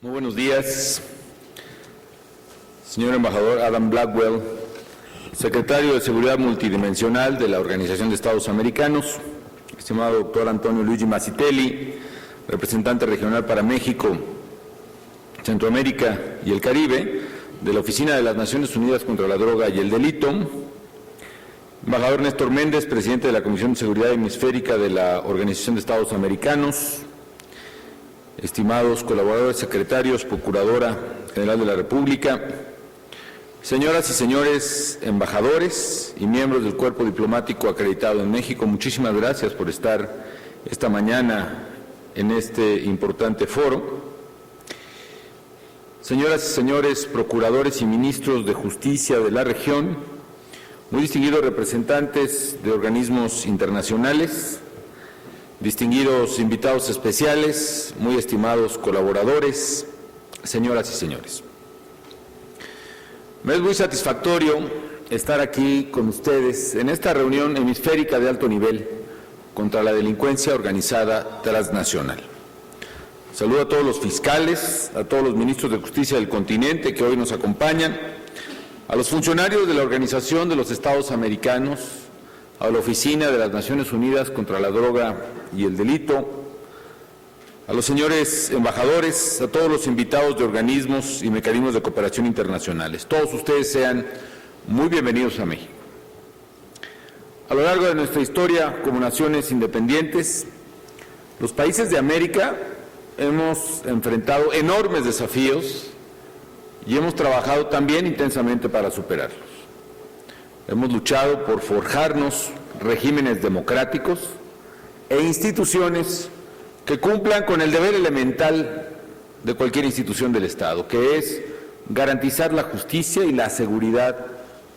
Muy buenos días, señor embajador Adam Blackwell, secretario de Seguridad Multidimensional de la Organización de Estados Americanos, estimado doctor Antonio Luigi Mazzitelli, representante regional para México, Centroamérica y el Caribe de la Oficina de las Naciones Unidas contra la Droga y el Delito, embajador Néstor Méndez, presidente de la Comisión de Seguridad Hemisférica de la Organización de Estados Americanos, estimados colaboradores, secretarios, Procuradora General de la República, señoras y señores embajadores y miembros del cuerpo diplomático acreditado en México, muchísimas gracias por estar esta mañana en este importante foro. Señoras y señores procuradores y ministros de justicia de la región, muy distinguidos representantes de organismos internacionales, distinguidos invitados especiales, muy estimados colaboradores, señoras y señores. Me es muy satisfactorio estar aquí con ustedes en esta reunión hemisférica de alto nivel contra la delincuencia organizada transnacional. Saludo a todos los fiscales, a todos los ministros de justicia del continente que hoy nos acompañan, a los funcionarios de la Organización de los Estados Americanos, a la Oficina de las Naciones Unidas contra la Droga y el Delito, a los señores embajadores, a todos los invitados de organismos y mecanismos de cooperación internacionales. Todos ustedes sean muy bienvenidos a México. A lo largo de nuestra historia como naciones independientes, los países de América hemos enfrentado enormes desafíos y hemos trabajado también intensamente para superarlos. Hemos luchado por forjarnos regímenes democráticos e instituciones que cumplan con el deber elemental de cualquier institución del Estado, que es garantizar la justicia y la seguridad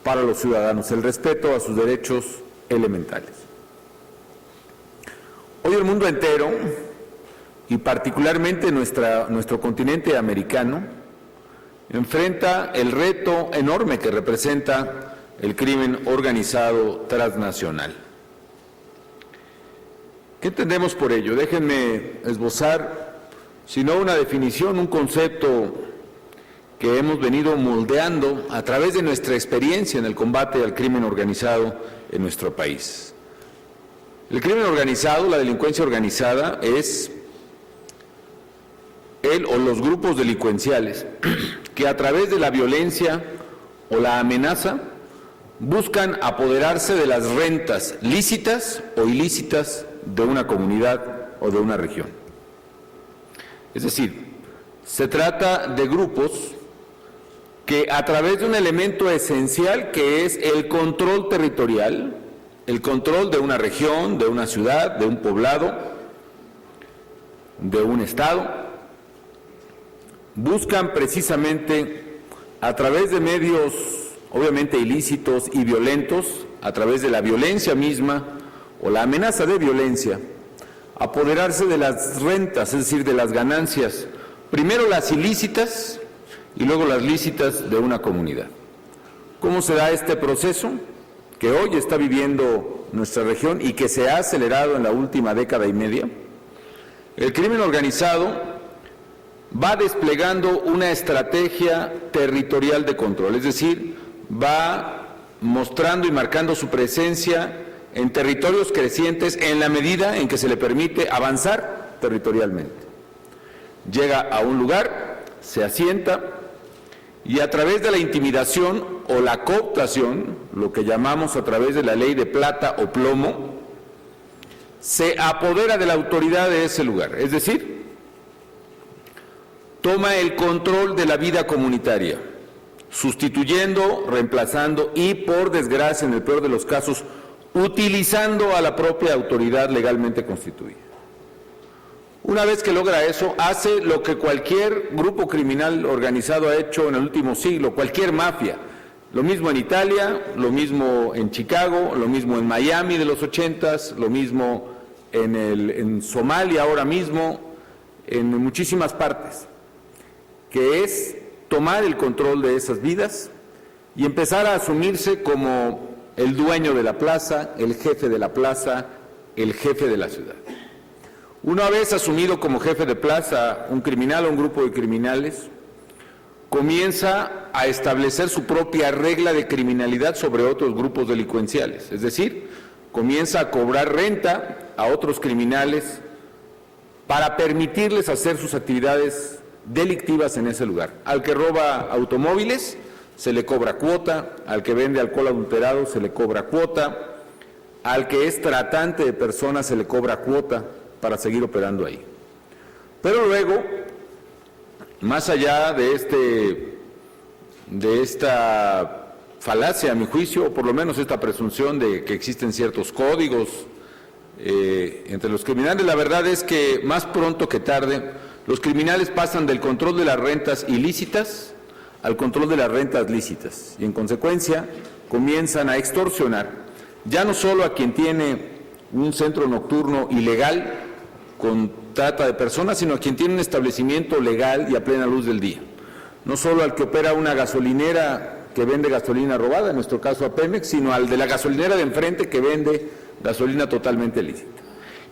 para los ciudadanos, el respeto a sus derechos elementales. Hoy el mundo entero, y particularmente nuestro continente americano, enfrenta el reto enorme que representa el crimen organizado transnacional. ¿Qué entendemos por ello? Déjenme esbozar, si no una definición, un concepto que hemos venido moldeando a través de nuestra experiencia en el combate al crimen organizado en nuestro país. El crimen organizado, la delincuencia organizada, es él o los grupos delincuenciales que a través de la violencia o la amenaza buscan apoderarse de las rentas lícitas o ilícitas de una comunidad o de una región. Es decir, se trata de grupos que a través de un elemento esencial que es el control territorial, el control de una región, de una ciudad, de un poblado, de un estado, buscan precisamente a través de medios obviamente ilícitos y violentos, a través de la violencia misma o la amenaza de violencia, apoderarse de las rentas, es decir, de las ganancias, primero las ilícitas y luego las lícitas de una comunidad. ¿Cómo se da este proceso que hoy está viviendo nuestra región y que se ha acelerado en la última década y media? El crimen organizado va desplegando una estrategia territorial de control, es decir, va mostrando y marcando su presencia en territorios crecientes en la medida en que se le permite avanzar territorialmente. Llega a un lugar, se asienta y a través de la intimidación o la cooptación, lo que llamamos a través de la ley de plata o plomo, se apodera de la autoridad de ese lugar, es decir, toma el control de la vida comunitaria, sustituyendo, reemplazando y, por desgracia, en el peor de los casos, utilizando a la propia autoridad legalmente constituida. Una vez que logra eso, hace lo que cualquier grupo criminal organizado ha hecho en el último siglo, cualquier mafia. Lo mismo en Italia, lo mismo en Chicago, lo mismo en Miami de los 80s, lo mismo en Somalia ahora mismo, en muchísimas partes, que es tomar el control de esas vidas y empezar a asumirse como el dueño de la plaza, el jefe de la plaza, el jefe de la ciudad. Una vez asumido como jefe de plaza un criminal o un grupo de criminales, comienza a establecer su propia regla de criminalidad sobre otros grupos delincuenciales, es decir, comienza a cobrar renta a otros criminales para permitirles hacer sus actividades delictivas en ese lugar. Al que roba automóviles se le cobra cuota, al que vende alcohol adulterado se le cobra cuota, al que es tratante de personas se le cobra cuota para seguir operando ahí. Pero luego, más allá de esta falacia, a mi juicio, o por lo menos esta presunción de que existen ciertos códigos entre los criminales, la verdad es que más pronto que tarde los criminales pasan del control de las rentas ilícitas al control de las rentas lícitas y en consecuencia comienzan a extorsionar ya no solo a quien tiene un centro nocturno ilegal con trata de personas, sino a quien tiene un establecimiento legal y a plena luz del día. No solo al que opera una gasolinera que vende gasolina robada, en nuestro caso a Pemex, sino al de la gasolinera de enfrente que vende gasolina totalmente lícita.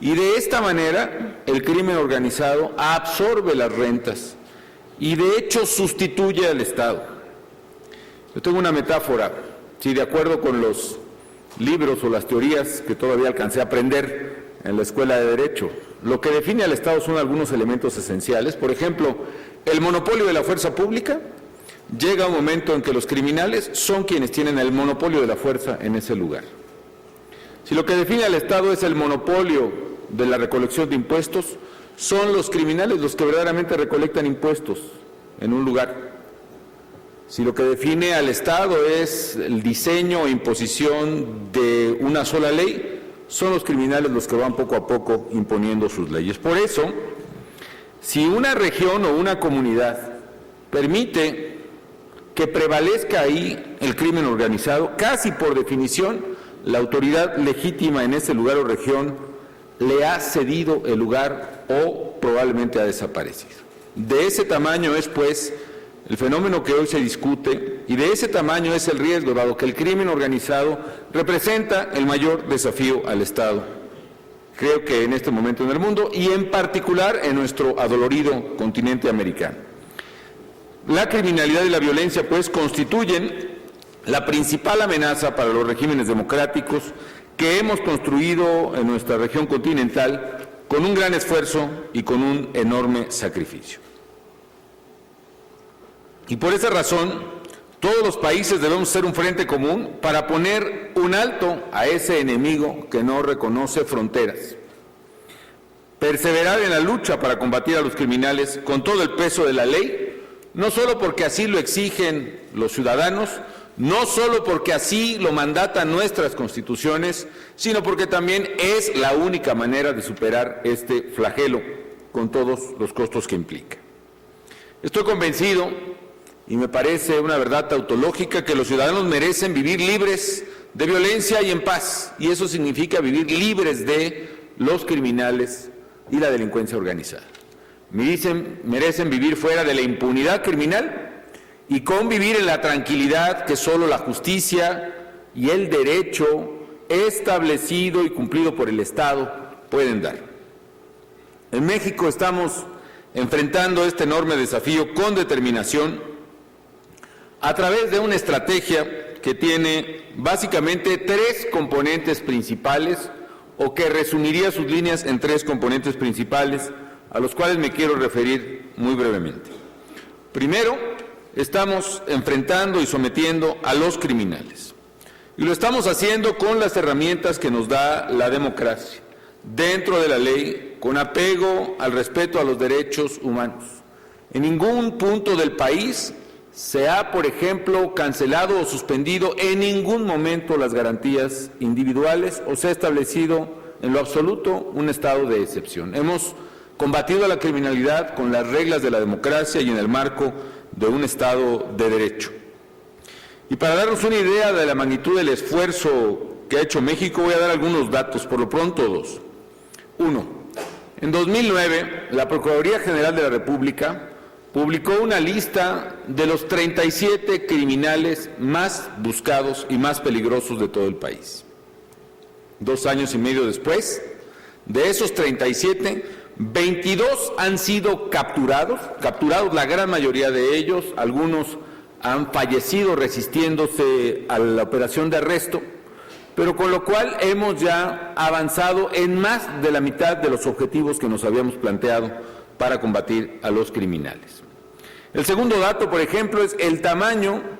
Y de esta manera el crimen organizado absorbe las rentas y de hecho sustituye al Estado. Yo tengo una metáfora, si de acuerdo con los libros o las teorías que todavía alcancé a aprender en la escuela de Derecho, lo que define al Estado son algunos elementos esenciales. Por ejemplo, el monopolio de la fuerza pública. Llega un momento en que los criminales son quienes tienen el monopolio de la fuerza en ese lugar. Si lo que define al Estado es el monopolio de la recolección de impuestos, son los criminales los que verdaderamente recolectan impuestos en un lugar. Si lo que define al Estado es el diseño e imposición de una sola ley, son los criminales los que van poco a poco imponiendo sus leyes. Por eso, si una región o una comunidad permite que prevalezca ahí el crimen organizado, casi por definición, la autoridad legítima en ese lugar o región le ha cedido el lugar o probablemente ha desaparecido. De ese tamaño es, pues, el fenómeno que hoy se discute y de ese tamaño es el riesgo, dado que el crimen organizado representa el mayor desafío al Estado, creo que en este momento en el mundo y en particular en nuestro adolorido continente americano. La criminalidad y la violencia, pues, constituyen la principal amenaza para los regímenes democráticos que hemos construido en nuestra región continental con un gran esfuerzo y con un enorme sacrificio. Y por esa razón, todos los países debemos ser un frente común para poner un alto a ese enemigo que no reconoce fronteras. Perseverar en la lucha para combatir a los criminales con todo el peso de la ley, no solo porque así lo exigen los ciudadanos, no solo porque así lo mandatan nuestras constituciones, sino porque también es la única manera de superar este flagelo con todos los costos que implica. Estoy convencido, y me parece una verdad tautológica, que los ciudadanos merecen vivir libres de violencia y en paz, y eso significa vivir libres de los criminales y la delincuencia organizada. Merecen vivir fuera de la impunidad criminal y convivir en la tranquilidad que solo la justicia y el derecho establecido y cumplido por el Estado pueden dar. En México estamos enfrentando este enorme desafío con determinación a través de una estrategia que tiene básicamente tres componentes principales, o que resumiría sus líneas en tres componentes principales, a los cuales me quiero referir muy brevemente. Primero, estamos enfrentando y sometiendo a los criminales. Y lo estamos haciendo con las herramientas que nos da la democracia, dentro de la ley, con apego al respeto a los derechos humanos. En ningún punto del país se ha, por ejemplo, cancelado o suspendido en ningún momento las garantías individuales o se ha establecido en lo absoluto un estado de excepción. Hemos combatido a la criminalidad con las reglas de la democracia y en el marco de un Estado de Derecho. Y para darnos una idea de la magnitud del esfuerzo que ha hecho México, voy a dar algunos datos, por lo pronto dos. Uno, en 2009, la Procuraduría General de la República publicó una lista de los 37 criminales más buscados y más peligrosos de todo el país. 2 años y medio después, de esos 37, 22 han sido capturados la gran mayoría de ellos, algunos han fallecido resistiéndose a la operación de arresto, pero con lo cual hemos ya avanzado en más de la mitad de los objetivos que nos habíamos planteado para combatir a los criminales. El segundo dato, por ejemplo, es el tamaño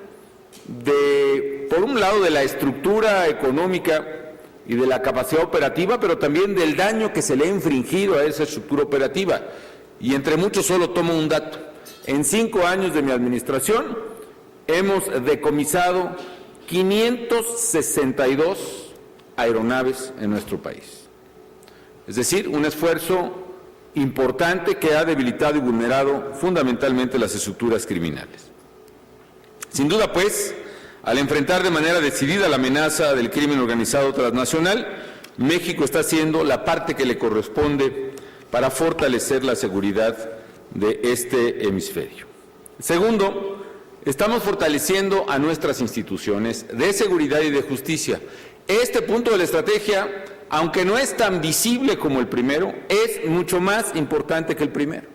por un lado, de la estructura económica y de la capacidad operativa, pero también del daño que se le ha infringido a esa estructura operativa. Y entre muchos solo tomo un dato. En 5 años de mi administración hemos decomisado 562 aeronaves en nuestro país. Es decir, un esfuerzo importante que ha debilitado y vulnerado fundamentalmente las estructuras criminales. Sin duda, pues, al enfrentar de manera decidida la amenaza del crimen organizado transnacional, México está haciendo la parte que le corresponde para fortalecer la seguridad de este hemisferio. Segundo, estamos fortaleciendo a nuestras instituciones de seguridad y de justicia. Este punto de la estrategia, aunque no es tan visible como el primero, es mucho más importante que el primero.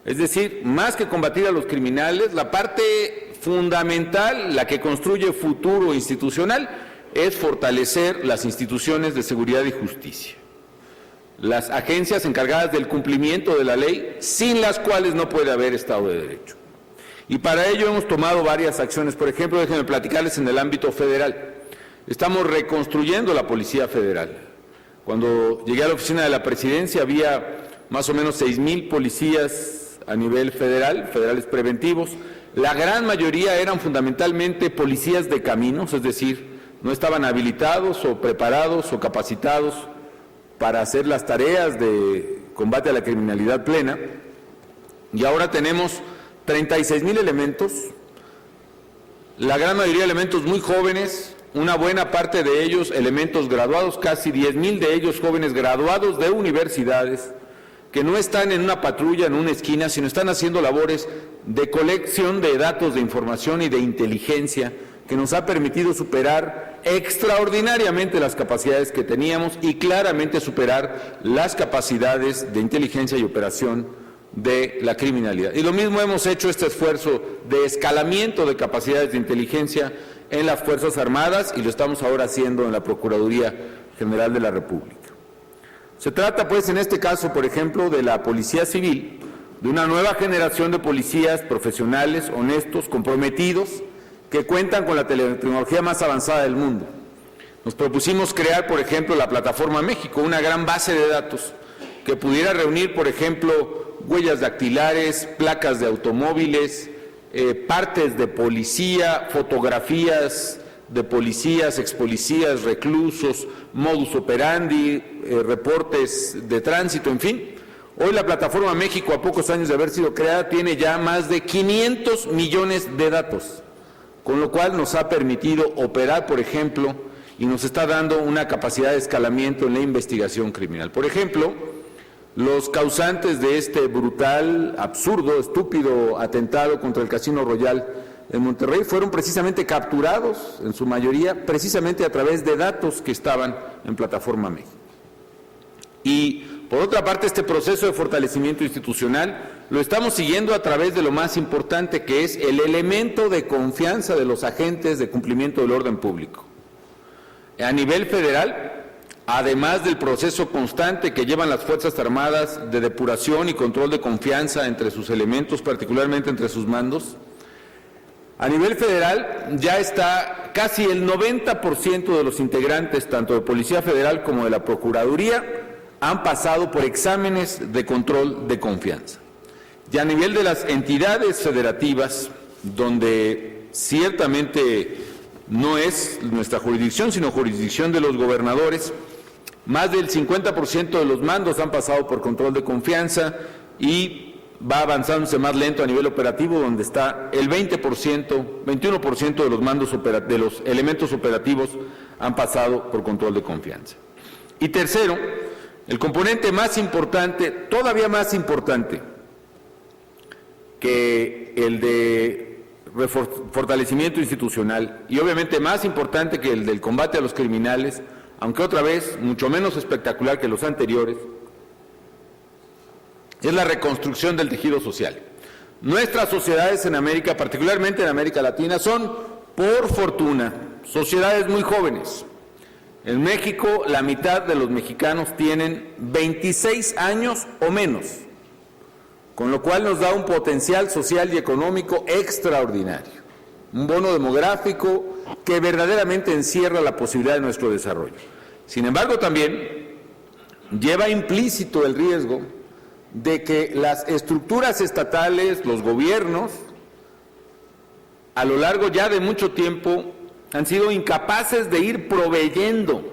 Es decir, más que combatir a los criminales, la parte fundamental, la que construye futuro institucional, es fortalecer las instituciones de seguridad y justicia. Las agencias encargadas del cumplimiento de la ley, sin las cuales no puede haber Estado de Derecho. Y para ello hemos tomado varias acciones. Por ejemplo, déjenme platicarles en el ámbito federal. Estamos reconstruyendo la Policía Federal. Cuando llegué a la oficina de la Presidencia había más o menos 6,000 policías a nivel federal, federales preventivos. La gran mayoría eran fundamentalmente policías de caminos, es decir, no estaban habilitados o preparados o capacitados para hacer las tareas de combate a la criminalidad plena. Y ahora tenemos 36,000 elementos, la gran mayoría de elementos muy jóvenes, una buena parte de ellos elementos graduados, casi 10,000 de ellos jóvenes graduados de universidades, que no están en una patrulla, en una esquina, sino están haciendo labores de colección de datos, de información y de inteligencia, que nos ha permitido superar extraordinariamente las capacidades que teníamos y claramente superar las capacidades de inteligencia y operación de la criminalidad. Y lo mismo hemos hecho este esfuerzo de escalamiento de capacidades de inteligencia en las Fuerzas Armadas y lo estamos ahora haciendo en la Procuraduría General de la República. Se trata, pues, en este caso, por ejemplo, de la Policía Civil, de una nueva generación de policías profesionales, honestos, comprometidos, que cuentan con la tecnología más avanzada del mundo. Nos propusimos crear, por ejemplo, la Plataforma México, una gran base de datos que pudiera reunir, por ejemplo, huellas dactilares, placas de automóviles, partes de policía, fotografías de policías, expolicías, reclusos, modus operandi, reportes de tránsito, en fin. Hoy la Plataforma México, a pocos años de haber sido creada, tiene ya más de 500 millones de datos, con lo cual nos ha permitido operar, por ejemplo, y nos está dando una capacidad de escalamiento en la investigación criminal. Por ejemplo, los causantes de este brutal, absurdo, estúpido atentado contra el Casino Royal en Monterrey fueron precisamente capturados, en su mayoría, precisamente a través de datos que estaban en Plataforma México. Y, por otra parte, este proceso de fortalecimiento institucional lo estamos siguiendo a través de lo más importante, que es el elemento de confianza de los agentes de cumplimiento del orden público. A nivel federal, además del proceso constante que llevan las Fuerzas Armadas de depuración y control de confianza entre sus elementos, particularmente entre sus mandos, a nivel federal ya está casi el 90% de los integrantes, tanto de Policía Federal como de la Procuraduría, han pasado por exámenes de control de confianza. Y a nivel de las entidades federativas, donde ciertamente no es nuestra jurisdicción, sino jurisdicción de los gobernadores, más del 50% de los mandos han pasado por control de confianza y va avanzándose más lento a nivel operativo, donde está el 21% de los mandos de los elementos operativos han pasado por control de confianza. Y tercero, el componente más importante, todavía más importante que el de fortalecimiento institucional y obviamente más importante que el del combate a los criminales, aunque otra vez mucho menos espectacular que los anteriores, es la reconstrucción del tejido social. Nuestras sociedades en América, particularmente en América Latina, son, por fortuna, sociedades muy jóvenes. En México, la mitad de los mexicanos tienen 26 años o menos, con lo cual nos da un potencial social y económico extraordinario, un bono demográfico que verdaderamente encierra la posibilidad de nuestro desarrollo. Sin embargo, también lleva implícito el riesgo de que las estructuras estatales, los gobiernos, a lo largo ya de mucho tiempo, han sido incapaces de ir proveyendo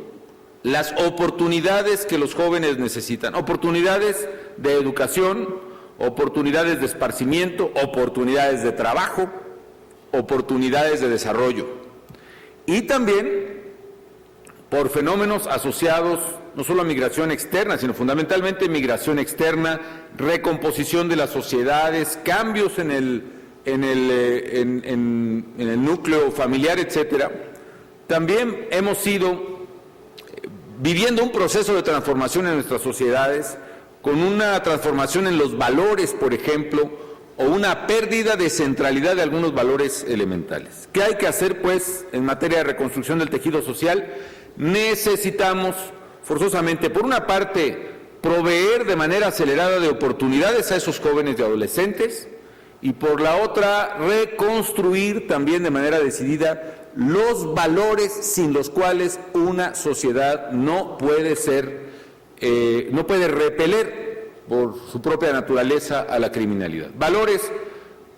las oportunidades que los jóvenes necesitan, oportunidades de educación, oportunidades de esparcimiento, oportunidades de trabajo, oportunidades de desarrollo. Y también por fenómenos asociados no solo a migración externa, sino fundamentalmente migración externa, recomposición de las sociedades, cambios en el núcleo familiar, etcétera. También hemos ido viviendo un proceso de transformación en nuestras sociedades, con una transformación en los valores, por ejemplo, o una pérdida de centralidad de algunos valores elementales. ¿Qué hay que hacer, pues, en materia de reconstrucción del tejido social? Necesitamos forzosamente, por una parte, proveer de manera acelerada de oportunidades a esos jóvenes y adolescentes, y por la otra, reconstruir también de manera decidida los valores sin los cuales una sociedad no puede repeler por su propia naturaleza a la criminalidad. Valores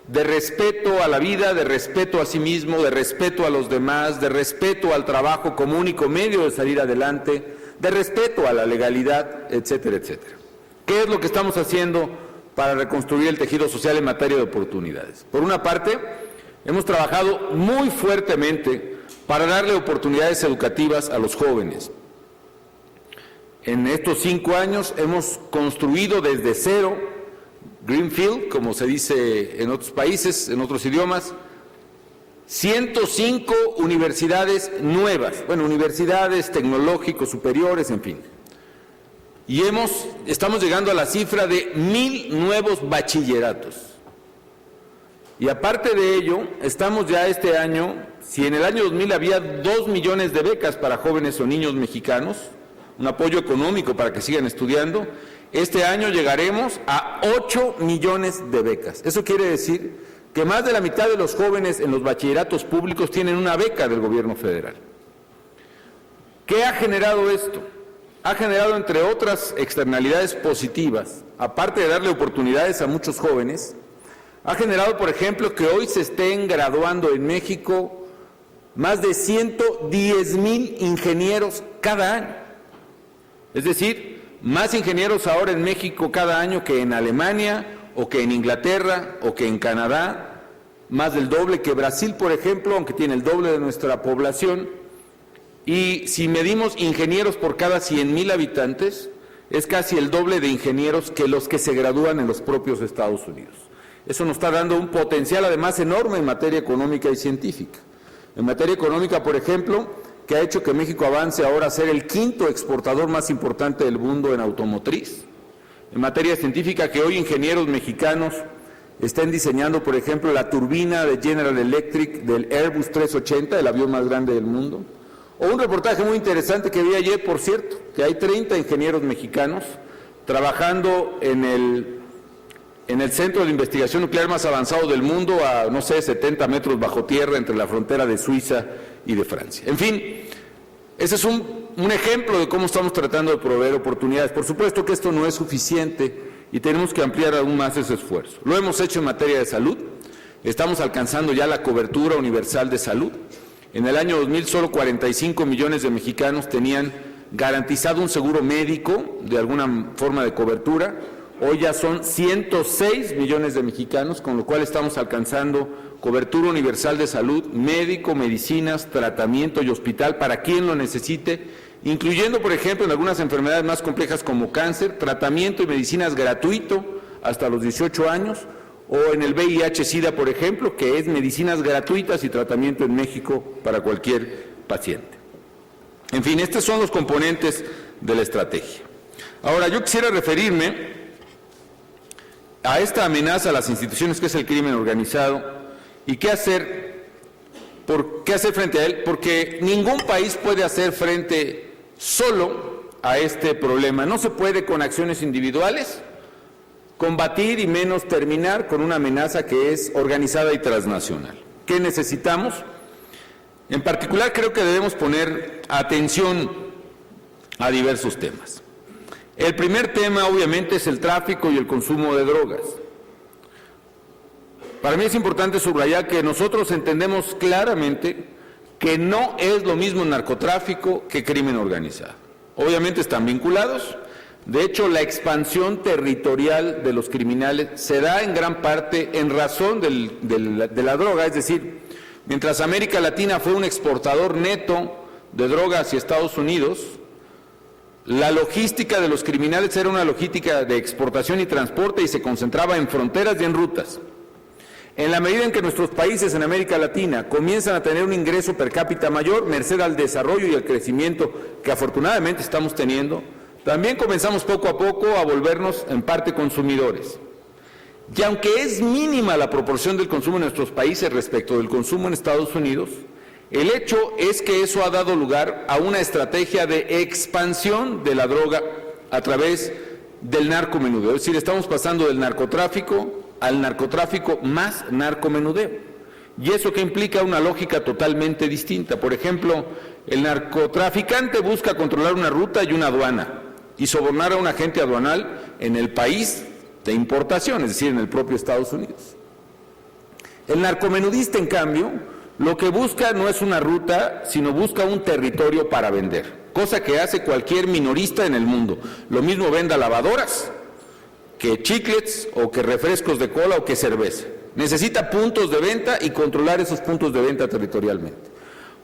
de respeto a la vida, de respeto a sí mismo, de respeto a los demás, de respeto al trabajo como único medio de salir adelante, de respeto a la legalidad, etcétera, etcétera. ¿Qué es lo que estamos haciendo para reconstruir el tejido social en materia de oportunidades? Por una parte, hemos trabajado muy fuertemente para darle oportunidades educativas a los jóvenes. En estos 5 años hemos construido desde cero, Greenfield, como se dice en otros países, en otros idiomas, 105 universidades nuevas, universidades tecnológicos superiores, en fin. Y estamos llegando a la cifra de 1,000 nuevos bachilleratos. Y aparte de ello, estamos ya este año, si en el año 2000 había 2 millones de becas para jóvenes o niños mexicanos, un apoyo económico para que sigan estudiando, este año llegaremos a 8 millones de becas. Eso quiere decir que más de la mitad de los jóvenes en los bachilleratos públicos tienen una beca del gobierno federal. ¿Qué ha generado esto? Ha generado, entre otras externalidades positivas, aparte de darle oportunidades a muchos jóvenes, ha generado, por ejemplo, que hoy se estén graduando en México más de 110,000 ingenieros cada año. Es decir, más ingenieros ahora en México cada año que en Alemania, o que en Inglaterra, o que en Canadá, más del doble que Brasil, por ejemplo, aunque tiene el doble de nuestra población. Y si medimos ingenieros por cada 100,000 habitantes, es casi el doble de ingenieros que los que se gradúan en los propios Estados Unidos. Eso nos está dando un potencial además enorme en materia económica y científica. En materia económica, por ejemplo, que ha hecho que México avance ahora a ser el 5º exportador más importante del mundo en automotriz. En materia científica, que hoy ingenieros mexicanos estén diseñando, por ejemplo, la turbina de General Electric del Airbus 380, el avión más grande del mundo. O un reportaje muy interesante que vi ayer, por cierto, que hay 30 ingenieros mexicanos trabajando en el centro de investigación nuclear más avanzado del mundo, a, 70 metros bajo tierra entre la frontera de Suiza y de Francia. En fin, ese es un ejemplo de cómo estamos tratando de proveer oportunidades. Por supuesto que esto no es suficiente y tenemos que ampliar aún más ese esfuerzo. Lo hemos hecho en materia de salud, estamos alcanzando ya la cobertura universal de salud. En el año 2000 solo 45 millones de mexicanos tenían garantizado un seguro médico de alguna forma de cobertura. Hoy ya son 106 millones de mexicanos, con lo cual estamos alcanzando cobertura universal de salud, médico, medicinas, tratamiento y hospital para quien lo necesite, incluyendo, por ejemplo, en algunas enfermedades más complejas como cáncer, tratamiento y medicinas gratuito hasta los 18 años, o en el VIH-Sida, por ejemplo, que es medicinas gratuitas y tratamiento en México para cualquier paciente. En fin, estos son los componentes de la estrategia. Ahora, yo quisiera referirme a esta amenaza a las instituciones que es el crimen organizado y qué hacer frente a él, porque ningún país puede hacer frente solo a este problema. No se puede con acciones individuales combatir y menos terminar con una amenaza que es organizada y transnacional. ¿Qué necesitamos? En particular creo que debemos poner atención a diversos temas. El primer tema obviamente es el tráfico y el consumo de drogas. Para mí es importante subrayar que nosotros entendemos claramente que no es lo mismo narcotráfico que crimen organizado. Obviamente están vinculados. De hecho, la expansión territorial de los criminales se da en gran parte en razón de la droga, es decir, mientras América Latina fue un exportador neto de droga hacia Estados Unidos, la logística de los criminales era una logística de exportación y transporte y se concentraba en fronteras y en rutas. En la medida en que nuestros países en América Latina comienzan a tener un ingreso per cápita mayor, merced al desarrollo y al crecimiento que afortunadamente estamos teniendo, también comenzamos poco a poco a volvernos en parte consumidores. Y aunque es mínima la proporción del consumo en nuestros países respecto del consumo en Estados Unidos, el hecho es que eso ha dado lugar a una estrategia de expansión de la droga a través del narcomenudeo. Es decir, estamos pasando del narcotráfico al narcotráfico más narcomenudeo. Y eso que implica una lógica totalmente distinta. Por ejemplo, el narcotraficante busca controlar una ruta y una aduana y sobornar a un agente aduanal en el país de importación, es decir, en el propio Estados Unidos. El narcomenudista, en cambio, lo que busca no es una ruta, sino busca un territorio para vender, cosa que hace cualquier minorista en el mundo. Lo mismo venda lavadoras que chiclets o que refrescos de cola o que cerveza. Necesita puntos de venta y controlar esos puntos de venta territorialmente.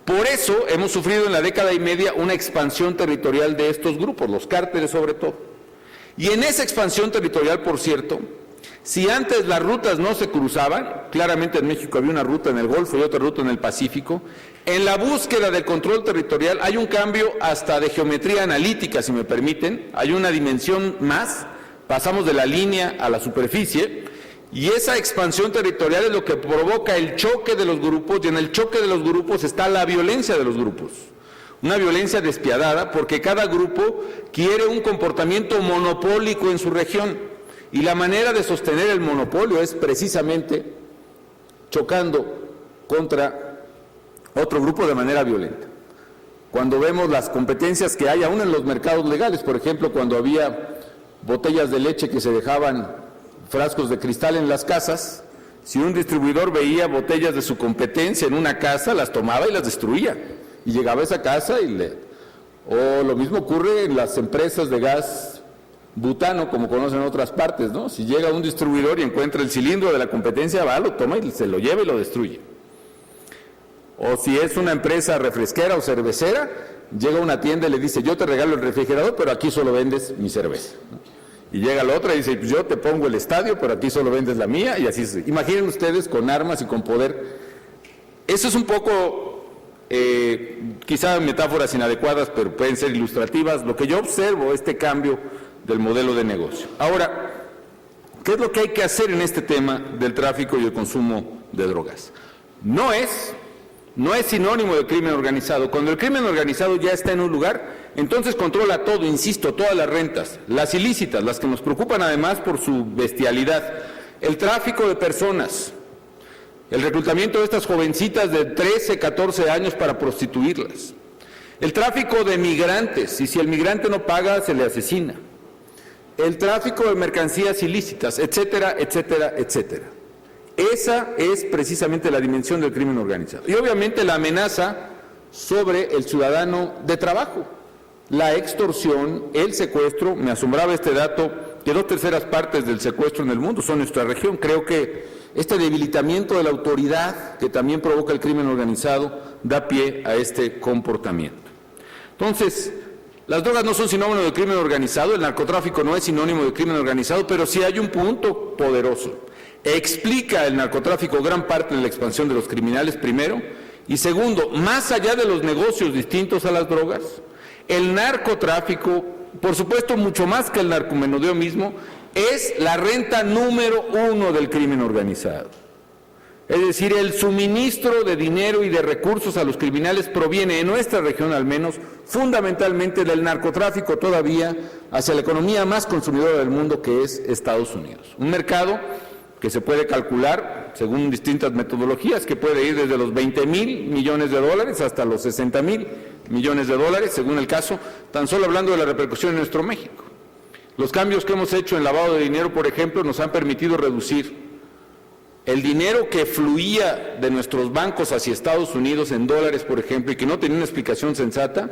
Por eso hemos sufrido en la década y media una expansión territorial de estos grupos, los cárteles sobre todo. Y en esa expansión territorial, por cierto, si antes las rutas no se cruzaban, claramente en México había una ruta en el Golfo y otra ruta en el Pacífico, en la búsqueda del control territorial hay un cambio hasta de geometría analítica, si me permiten, hay una dimensión más, pasamos de la línea a la superficie, y esa expansión territorial es lo que provoca el choque de los grupos, y en el choque de los grupos está la violencia de los grupos. Una violencia despiadada porque cada grupo quiere un comportamiento monopólico en su región, y la manera de sostener el monopolio es precisamente chocando contra otro grupo de manera violenta. Cuando vemos las competencias que hay aún en los mercados legales, por ejemplo, cuando había botellas de leche que se dejaban frascos de cristal en las casas, si un distribuidor veía botellas de su competencia en una casa, las tomaba y las destruía, y llegaba a esa casa o lo mismo ocurre en las empresas de gas butano, como conocen en otras partes, ¿no? Si llega un distribuidor y encuentra el cilindro de la competencia, va, lo toma y se lo lleva y lo destruye. O si es una empresa refresquera o cervecera, llega a una tienda y le dice, yo te regalo el refrigerador, pero aquí solo vendes mi cerveza, ¿no? Y llega la otra y dice, pues yo te pongo el estadio, pero aquí solo vendes la mía, y así se... Imaginen ustedes con armas y con poder. Eso es un poco, quizá metáforas inadecuadas, pero pueden ser ilustrativas, lo que yo observo, este cambio del modelo de negocio. Ahora, ¿qué es lo que hay que hacer en este tema del tráfico y el consumo de drogas? No es sinónimo de crimen organizado. Cuando el crimen organizado ya está en un lugar, entonces controla todo, insisto, todas las rentas, las ilícitas, las que nos preocupan además por su bestialidad, el tráfico de personas, el reclutamiento de estas jovencitas de 13, 14 años para prostituirlas, el tráfico de migrantes, y si el migrante no paga, se le asesina, el tráfico de mercancías ilícitas, etcétera, etcétera, etcétera. Esa es precisamente la dimensión del crimen organizado. Y obviamente la amenaza sobre el ciudadano de trabajo, la extorsión, el secuestro. Me asombraba este dato, que 2/3 partes del secuestro en el mundo son nuestra región. Creo que este debilitamiento de la autoridad que también provoca el crimen organizado da pie a este comportamiento. Entonces, las drogas no son sinónimo de crimen organizado, el narcotráfico no es sinónimo de crimen organizado, pero sí hay un punto poderoso. Explica el narcotráfico gran parte de la expansión de los criminales, primero, y segundo, más allá de los negocios distintos a las drogas, el narcotráfico, por supuesto mucho más que el narcomenudeo mismo, es la renta número 1 del crimen organizado. Es decir, el suministro de dinero y de recursos a los criminales proviene, en nuestra región al menos, fundamentalmente del narcotráfico todavía hacia la economía más consumidora del mundo, que es Estados Unidos. Un mercado que se puede calcular, según distintas metodologías, que puede ir desde los 20,000 millones de dólares hasta los 60,000 millones de dólares, según el caso, tan solo hablando de la repercusión en nuestro México. Los cambios que hemos hecho en lavado de dinero, por ejemplo, nos han permitido reducir el dinero que fluía de nuestros bancos hacia Estados Unidos en dólares, por ejemplo, y que no tenía una explicación sensata.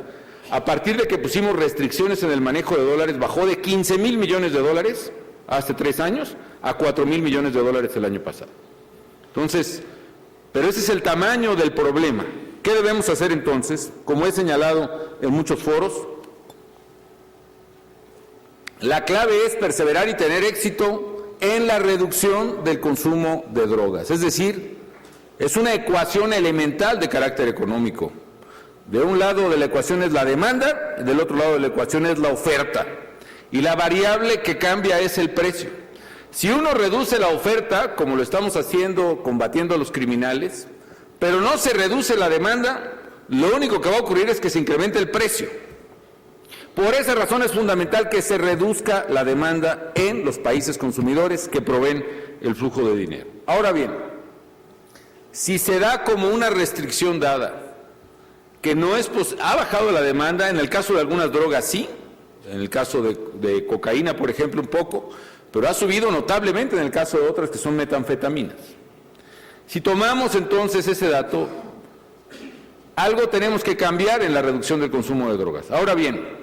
A partir de que pusimos restricciones en el manejo de dólares, bajó de 15,000 millones de dólares hace 3 años a 4,000 millones de dólares el año pasado. Entonces, pero ese es el tamaño del problema. ¿Qué debemos hacer entonces? Como he señalado en muchos foros, la clave es perseverar y tener éxito en la reducción del consumo de drogas. Es decir, es una ecuación elemental de carácter económico. De un lado de la ecuación es la demanda, y del otro lado de la ecuación es la oferta. Y la variable que cambia es el precio. Si uno reduce la oferta, como lo estamos haciendo combatiendo a los criminales, pero no se reduce la demanda, lo único que va a ocurrir es que se incremente el precio. Por esa razón es fundamental que se reduzca la demanda en los países consumidores que proveen el flujo de dinero. Ahora bien, si se da como una restricción dada, que no es ha bajado la demanda, en el caso de algunas drogas sí, en el caso de cocaína, por ejemplo, un poco, pero ha subido notablemente en el caso de otras que son metanfetaminas. Si tomamos entonces ese dato, algo tenemos que cambiar en la reducción del consumo de drogas. Ahora bien,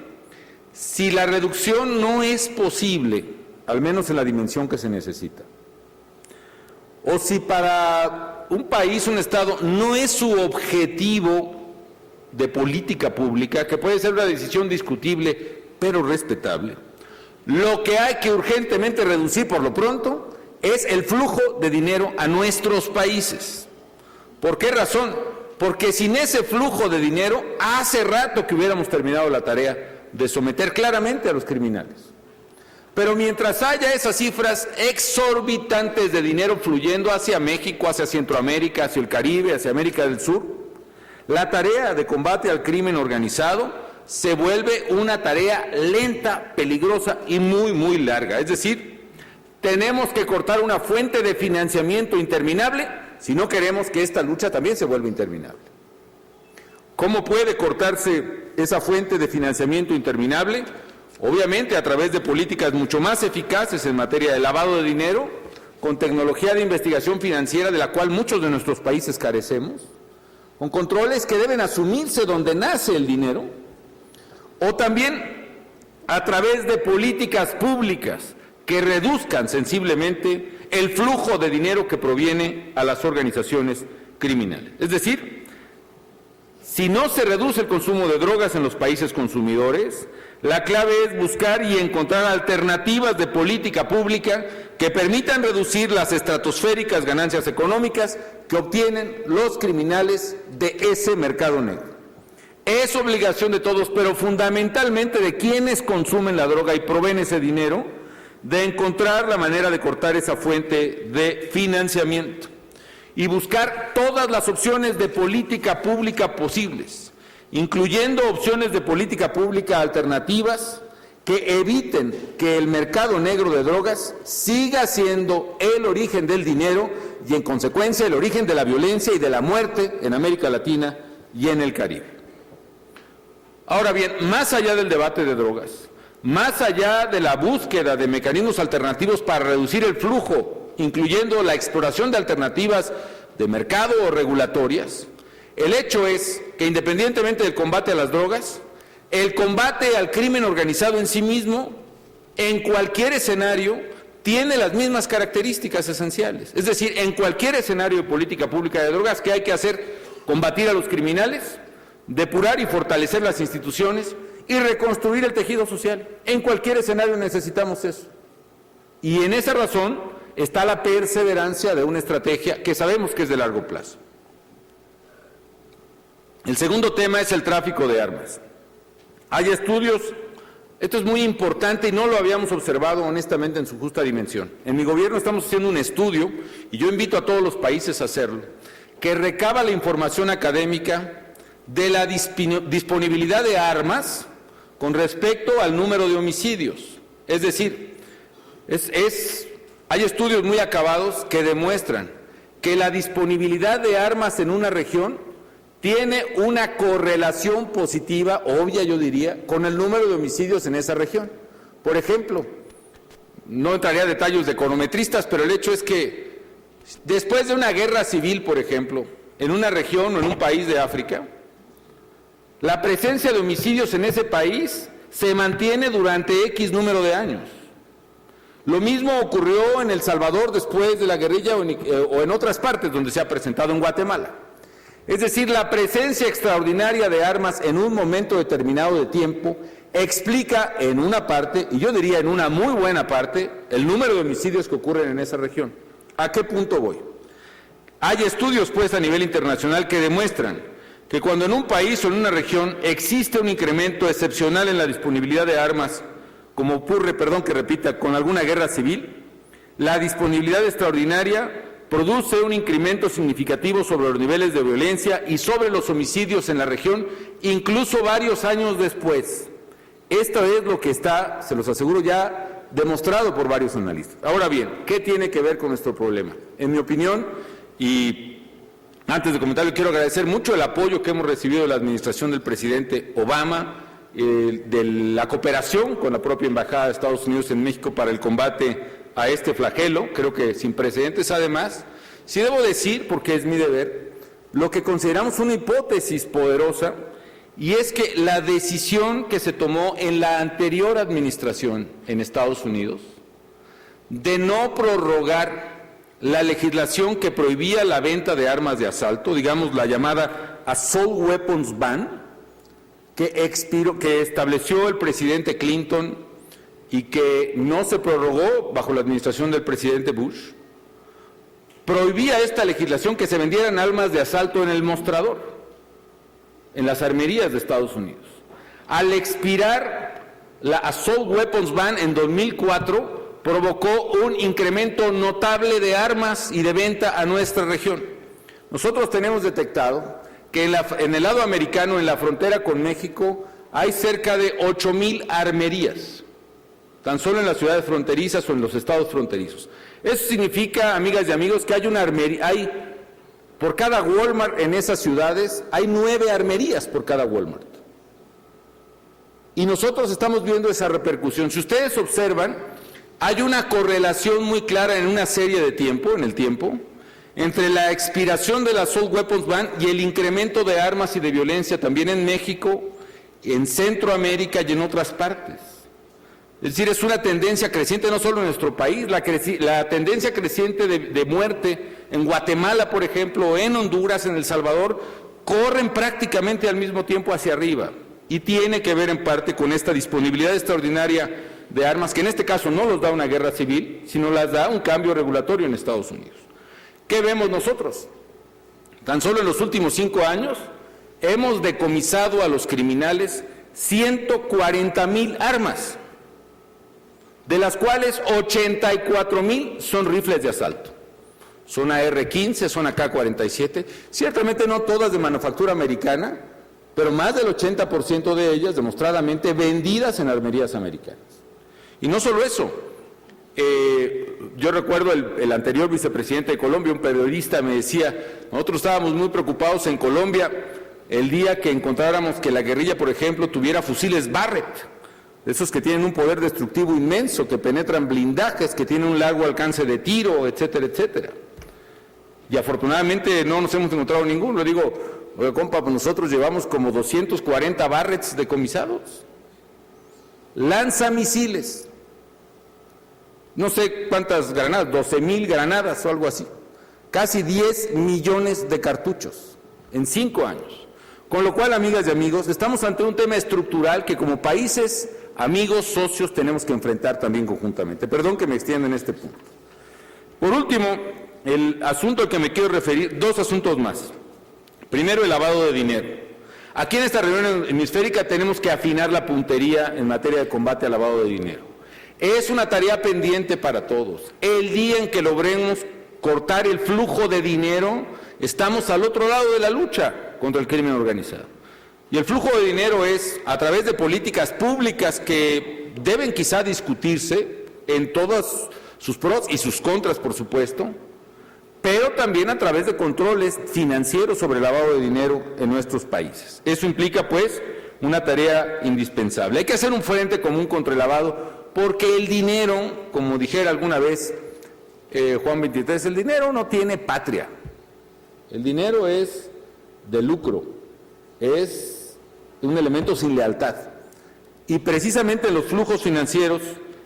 si la reducción no es posible, al menos en la dimensión que se necesita, o si para un país, un Estado, no es su objetivo de política pública, que puede ser una decisión discutible, pero respetable, lo que hay que urgentemente reducir por lo pronto es el flujo de dinero a nuestros países. ¿Por qué razón? Porque sin ese flujo de dinero, hace rato que hubiéramos terminado la tarea de someter claramente a los criminales. Pero mientras haya esas cifras exorbitantes de dinero fluyendo hacia México, hacia Centroamérica, hacia el Caribe, hacia América del Sur, la tarea de combate al crimen organizado se vuelve una tarea lenta, peligrosa y muy, muy larga. Es decir, tenemos que cortar una fuente de financiamiento interminable si no queremos que esta lucha también se vuelva interminable. ¿Cómo puede cortarse esa fuente de financiamiento interminable? Obviamente a través de políticas mucho más eficaces en materia de lavado de dinero, con tecnología de investigación financiera de la cual muchos de nuestros países carecemos, con controles que deben asumirse donde nace el dinero, o también a través de políticas públicas que reduzcan sensiblemente el flujo de dinero que proviene a las organizaciones criminales. Es decir, si no se reduce el consumo de drogas en los países consumidores, la clave es buscar y encontrar alternativas de política pública que permitan reducir las estratosféricas ganancias económicas que obtienen los criminales de ese mercado negro. Es obligación de todos, pero fundamentalmente de quienes consumen la droga y proveen ese dinero, de encontrar la manera de cortar esa fuente de financiamiento y buscar todas las opciones de política pública posibles, incluyendo opciones de política pública alternativas que eviten que el mercado negro de drogas siga siendo el origen del dinero y, en consecuencia, el origen de la violencia y de la muerte en América Latina y en el Caribe. Ahora bien, más allá del debate de drogas, más allá de la búsqueda de mecanismos alternativos para reducir el flujo, incluyendo la exploración de alternativas de mercado o regulatorias, el hecho es que independientemente del combate a las drogas, el combate al crimen organizado en sí mismo, en cualquier escenario, tiene las mismas características esenciales. Es decir, en cualquier escenario de política pública de drogas, ¿qué hay que hacer? Combatir a los criminales, depurar y fortalecer las instituciones y reconstruir el tejido social. En cualquier escenario necesitamos eso. Y en esa razón está la perseverancia de una estrategia que sabemos que es de largo plazo. El segundo tema es el tráfico de armas. Hay estudios Esto es muy importante y no lo habíamos observado honestamente en su justa dimensión. En mi gobierno estamos haciendo un estudio, y yo invito a todos los países a hacerlo, que recaba la información académica de la disponibilidad de armas con respecto al número de homicidios. Es decir, hay estudios muy acabados que demuestran que la disponibilidad de armas en una región tiene una correlación positiva, obvia yo diría, con el número de homicidios en esa región. Por ejemplo, no entraría a detalles de econometristas, pero el hecho es que después de una guerra civil, por ejemplo, en una región o en un país de África, la presencia de homicidios en ese país se mantiene durante X número de años. Lo mismo ocurrió en El Salvador después de la guerrilla o en otras partes donde se ha presentado en Guatemala. Es decir, la presencia extraordinaria de armas en un momento determinado de tiempo explica en una parte, y yo diría en una muy buena parte, el número de homicidios que ocurren en esa región. ¿A qué punto voy? Hay estudios pues a nivel internacional que demuestran que cuando en un país o en una región existe un incremento excepcional en la disponibilidad de armas, como ocurre, con alguna guerra civil, la disponibilidad extraordinaria produce un incremento significativo sobre los niveles de violencia y sobre los homicidios en la región, incluso varios años después. Esto es lo que está, se los aseguro, ya demostrado por varios analistas. Ahora bien, ¿qué tiene que ver con nuestro problema? En mi opinión, y antes de comentarlo, quiero agradecer mucho el apoyo que hemos recibido de la administración del presidente Obama, de la cooperación con la propia Embajada de Estados Unidos en México para el combate a este flagelo, creo que sin precedentes además. Sí debo decir, porque es mi deber, lo que consideramos una hipótesis poderosa, y es que la decisión que se tomó en la anterior administración en Estados Unidos de no prorrogar la legislación que prohibía la venta de armas de asalto, digamos la llamada Assault Weapons Ban, que estableció el presidente Clinton y que no se prorrogó bajo la administración del presidente Bush, prohibía esta legislación que se vendieran armas de asalto en el mostrador, en las armerías de Estados Unidos. Al expirar la Assault Weapons Ban en 2004, provocó un incremento notable de armas y de venta a nuestra región. Nosotros tenemos detectado que en el lado americano, en la frontera con México, hay cerca de 8,000 armerías, tan solo en las ciudades fronterizas o en los estados fronterizos. Eso significa, amigas y amigos, que hay una armería, por cada Walmart en esas ciudades, hay 9 armerías por cada Walmart. Y nosotros estamos viendo esa repercusión. Si ustedes observan, hay una correlación muy clara en una serie de tiempo, entre la expiración de la Assault Weapons Ban y el incremento de armas y de violencia también en México, en Centroamérica y en otras partes. Es decir, es una tendencia creciente no solo en nuestro país, la tendencia creciente de muerte en Guatemala, por ejemplo, o en Honduras, en El Salvador, corren prácticamente al mismo tiempo hacia arriba, y tiene que ver en parte con esta disponibilidad extraordinaria de armas, que en este caso no los da una guerra civil, sino las da un cambio regulatorio en Estados Unidos. ¿Qué vemos nosotros? Tan solo en los últimos 5 años hemos decomisado a los criminales 140,000 armas, de las cuales 84,000 son rifles de asalto. Son AR-15, son AK-47, ciertamente no todas de manufactura americana, pero más del 80% de ellas demostradamente vendidas en armerías americanas. Y no solo eso, yo recuerdo el anterior vicepresidente de Colombia, un periodista, me decía, nosotros estábamos muy preocupados en Colombia el día que encontráramos que la guerrilla, por ejemplo, tuviera fusiles Barrett, esos que tienen un poder destructivo inmenso, que penetran blindajes, que tienen un largo alcance de tiro, etcétera, etcétera. Y afortunadamente no nos hemos encontrado ninguno. Le digo, oye, compa, pues nosotros llevamos como 240 Barretts decomisados. Lanzamisiles, no sé cuántas granadas, 12,000 granadas o algo así. Casi 10 millones de cartuchos en 5 años. Con lo cual, amigas y amigos, estamos ante un tema estructural que como países, amigos, socios, tenemos que enfrentar también conjuntamente. Perdón que me extienda en este punto. Por último, el asunto al que me quiero referir, 2 asuntos más. Primero, el lavado de dinero. Aquí en esta reunión hemisférica tenemos que afinar la puntería en materia de combate al lavado de dinero. Es una tarea pendiente para todos. El día en que logremos cortar el flujo de dinero, estamos al otro lado de la lucha contra el crimen organizado. Y el flujo de dinero es a través de políticas públicas que deben quizá discutirse en todas sus pros y sus contras, por supuesto, pero también a través de controles financieros sobre el lavado de dinero en nuestros países. Eso implica, pues, una tarea indispensable. Hay que hacer un frente común contra el lavado, porque el dinero, como dijera alguna vez Juan 23, el dinero no tiene patria. El dinero es de lucro, es un elemento sin lealtad. Y precisamente en los flujos financieros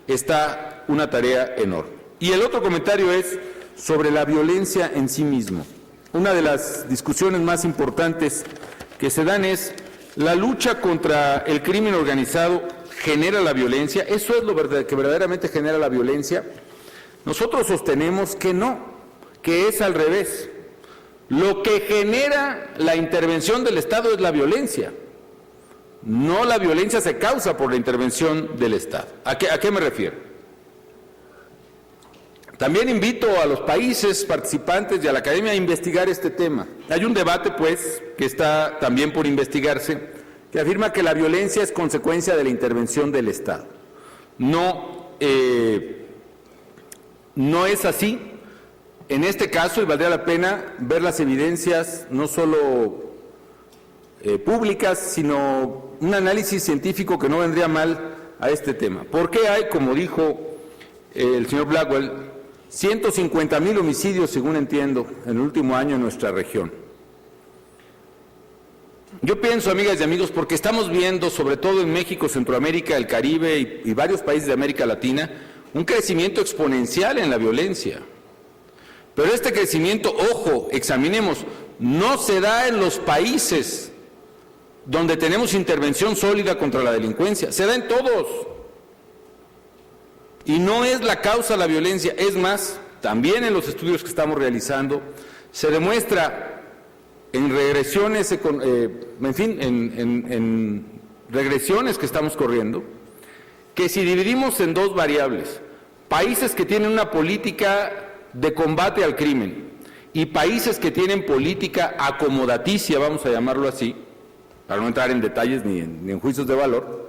está una tarea enorme. Y el otro comentario es sobre la violencia en sí mismo. Una de las discusiones más importantes que se dan es la lucha contra el crimen organizado genera la violencia. ¿Eso es lo que verdaderamente genera la violencia? Nosotros sostenemos que no, que es al revés. Lo que genera la intervención del Estado es la violencia. No, la violencia se causa por la intervención del Estado. ¿A qué me refiero? También invito a los países participantes y a la academia a investigar este tema. Hay un debate, pues, que está también por investigarse, que afirma que la violencia es consecuencia de la intervención del Estado. No es así. En este caso, y valdría la pena ver las evidencias, no solo públicas, sino un análisis científico que no vendría mal a este tema. ¿Por qué hay, como dijo el señor Blackwell, 150,000 homicidios, según entiendo, en el último año en nuestra región? Yo pienso, amigas y amigos, porque estamos viendo, sobre todo en México, Centroamérica, el Caribe y varios países de América Latina, un crecimiento exponencial en la violencia. Pero este crecimiento, ojo, examinemos, no se da en los países donde tenemos intervención sólida contra la delincuencia, se da en todos. Y no es la causa la violencia, es más, también en los estudios que estamos realizando, se demuestra en regresiones, en regresiones que estamos corriendo, que si dividimos en dos variables, países que tienen una política de combate al crimen y países que tienen política acomodaticia, vamos a llamarlo así, para no entrar en detalles ni en juicios de valor.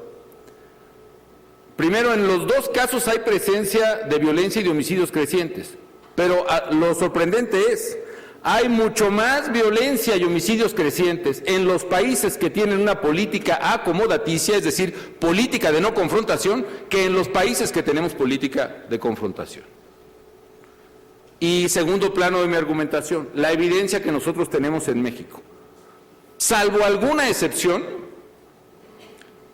Primero, en los dos casos hay presencia de violencia y de homicidios crecientes, pero lo sorprendente es, hay mucho más violencia y homicidios crecientes en los países que tienen una política acomodaticia, es decir, política de no confrontación, que en los países que tenemos política de confrontación. Y segundo plano de mi argumentación, la evidencia que nosotros tenemos en México. Salvo alguna excepción,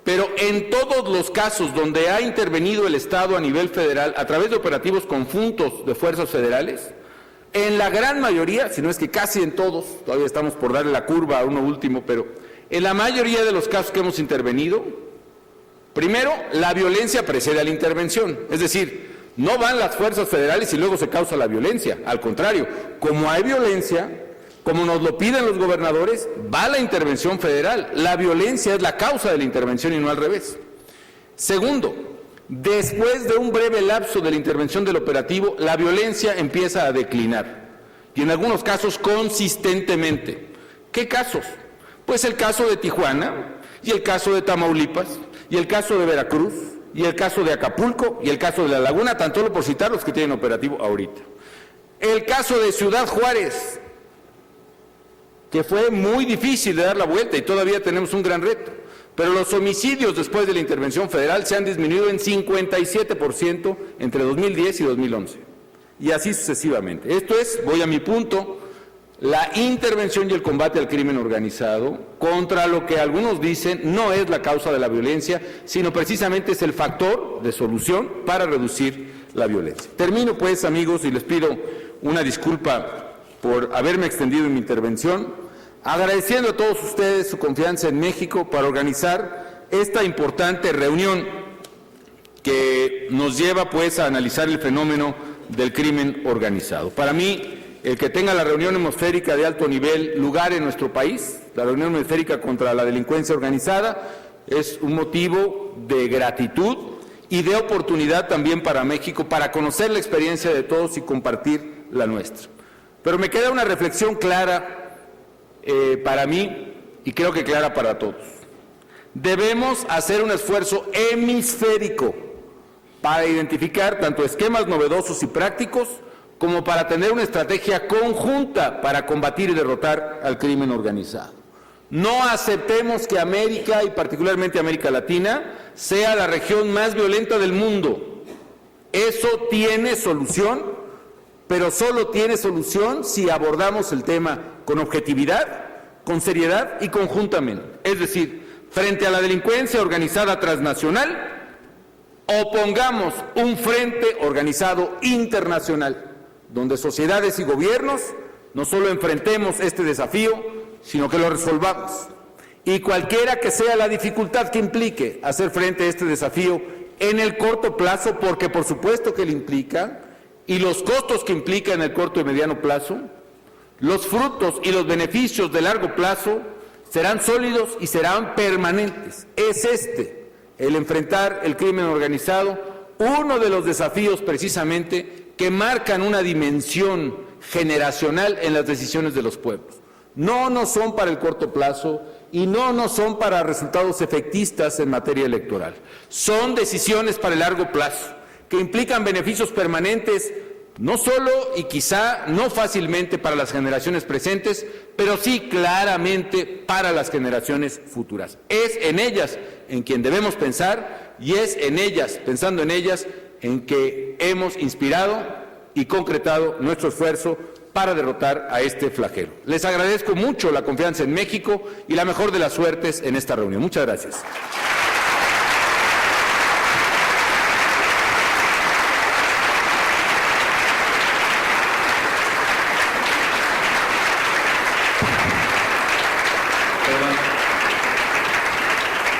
pero en todos los casos donde ha intervenido el Estado a nivel federal a través de operativos conjuntos de fuerzas federales, en la gran mayoría, si no es que casi en todos, todavía estamos por darle la curva a uno último, pero en la mayoría de los casos que hemos intervenido, primero, la violencia precede a la intervención, es decir, no van las fuerzas federales y luego se causa la violencia, al contrario, como hay violencia, como nos lo piden los gobernadores, va la intervención federal. La violencia es la causa de la intervención y no al revés. Segundo, después de un breve lapso de la intervención del operativo, la violencia empieza a declinar. Y en algunos casos consistentemente. ¿Qué casos? Pues el caso de Tijuana, y el caso de Tamaulipas, y el caso de Veracruz, y el caso de Acapulco, y el caso de La Laguna, tan solo por citar los que tienen operativo ahorita. El caso de Ciudad Juárez, que fue muy difícil de dar la vuelta y todavía tenemos un gran reto. Pero los homicidios después de la intervención federal se han disminuido en 57% entre 2010 y 2011. Y así sucesivamente. Esto es, voy a mi punto, la intervención y el combate al crimen organizado contra lo que algunos dicen no es la causa de la violencia, sino precisamente es el factor de solución para reducir la violencia. Termino pues, amigos, y les pido una disculpa por haberme extendido en mi intervención, agradeciendo a todos ustedes su confianza en México para organizar esta importante reunión que nos lleva pues a analizar el fenómeno del crimen organizado. Para mí el que tenga la reunión hemisférica de alto nivel lugar en nuestro país, la reunión hemisférica contra la delincuencia organizada, es un motivo de gratitud y de oportunidad también para México, para conocer la experiencia de todos y compartir la nuestra. Pero me queda una reflexión clara para mí y creo que clara para todos. Debemos hacer un esfuerzo hemisférico para identificar tanto esquemas novedosos y prácticos como para tener una estrategia conjunta para combatir y derrotar al crimen organizado. No aceptemos que América, y particularmente América Latina, sea la región más violenta del mundo. Eso tiene solución, pero solo tiene solución si abordamos el tema con objetividad, con seriedad y conjuntamente. Es decir, frente a la delincuencia organizada transnacional, opongamos un frente organizado internacional, donde sociedades y gobiernos no solo enfrentemos este desafío, sino que lo resolvamos. Y cualquiera que sea la dificultad que implique hacer frente a este desafío en el corto plazo, porque por supuesto que lo implica, y los costos que implica en el corto y mediano plazo, los frutos y los beneficios de largo plazo serán sólidos y serán permanentes. Es el enfrentar el crimen organizado, uno de los desafíos precisamente que marcan una dimensión generacional en las decisiones de los pueblos. No son para el corto plazo y no son para resultados efectistas en materia electoral. Son decisiones para el largo plazo, que implican beneficios permanentes, no solo y quizá no fácilmente para las generaciones presentes, pero sí claramente para las generaciones futuras. Es en ellas en quien debemos pensar y es en ellas, pensando en ellas, en que hemos inspirado y concretado nuestro esfuerzo para derrotar a este flagelo. Les agradezco mucho la confianza en México y la mejor de las suertes en esta reunión. Muchas gracias.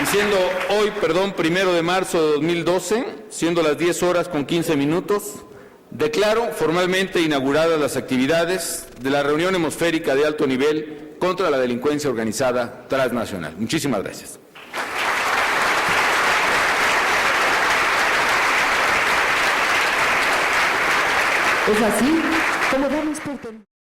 Y siendo hoy, 1 de marzo de 2012, siendo las 10:15, declaro formalmente inauguradas las actividades de la reunión hemisférica de alto nivel contra la delincuencia organizada transnacional. Muchísimas gracias. Es así como damos por